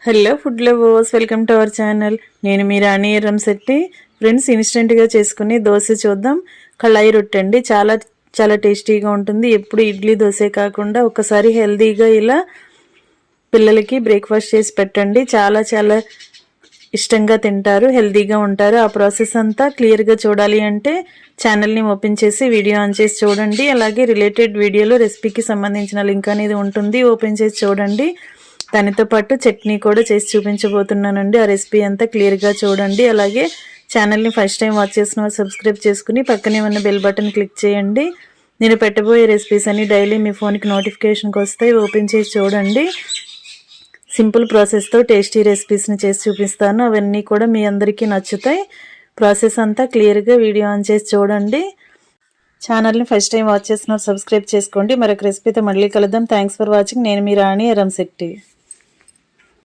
Hello food lovers, welcome to our channel. నేను మీ రాణి రంశెట్టి. Friends, ఇన్స్టెంట్గా చేసుకుని దోశ చూద్దాం. కళాయి రొట్టె అండి, చాలా చాలా టేస్టీగా ఉంటుంది. ఎప్పుడు ఇడ్లీ దోశే కాకుండా ఒకసారి హెల్తీగా ఇలా పిల్లలకి బ్రేక్ఫాస్ట్ చేసి పెట్టండి. చాలా చాలా ఇష్టంగా తింటారు, హెల్తీగా ఉంటారు. ఆ ప్రాసెస్ అంతా క్లియర్గా చూడాలి అంటే ఛానల్ని ఓపెన్ చేసి వీడియో ఆన్ చేసి చూడండి. అలాగే రిలేటెడ్ వీడియోలో రెసిపీకి సంబంధించిన లింక్ అనేది ఉంటుంది, ఓపెన్ చేసి చూడండి. దానితో పాటు చట్నీ కూడా చేసి చూపించబోతున్నానండి. ఆ రెసిపీ అంతా క్లియర్గా చూడండి. అలాగే ఛానల్ని ఫస్ట్ టైం వాచ్ చేసిన వాళ్ళు సబ్స్క్రైబ్ చేసుకుని పక్కనే ఉన్న బెల్ బటన్ క్లిక్ చేయండి. నేను పెట్టబోయే రెసిపీస్ అన్ని డైలీ మీ ఫోన్కి నోటిఫికేషన్కి వస్తాయి, ఓపెన్ చేసి చూడండి. సింపుల్ ప్రాసెస్తో టేస్టీ రెసిపీస్ని చేసి చూపిస్తాను. అవన్నీ కూడా మీ అందరికీ నచ్చుతాయి. ప్రాసెస్ అంతా క్లియర్గా వీడియో ఆన్ చేసి చూడండి. ఛానల్ని ఫస్ట్ టైం వాచ్ చేసిన సబ్స్క్రైబ్ చేసుకోండి. మరొక రెసిపీతో మళ్ళీ కలుద్దాం. Thanks for watching. నేను మీ రాణి రంశెట్టి.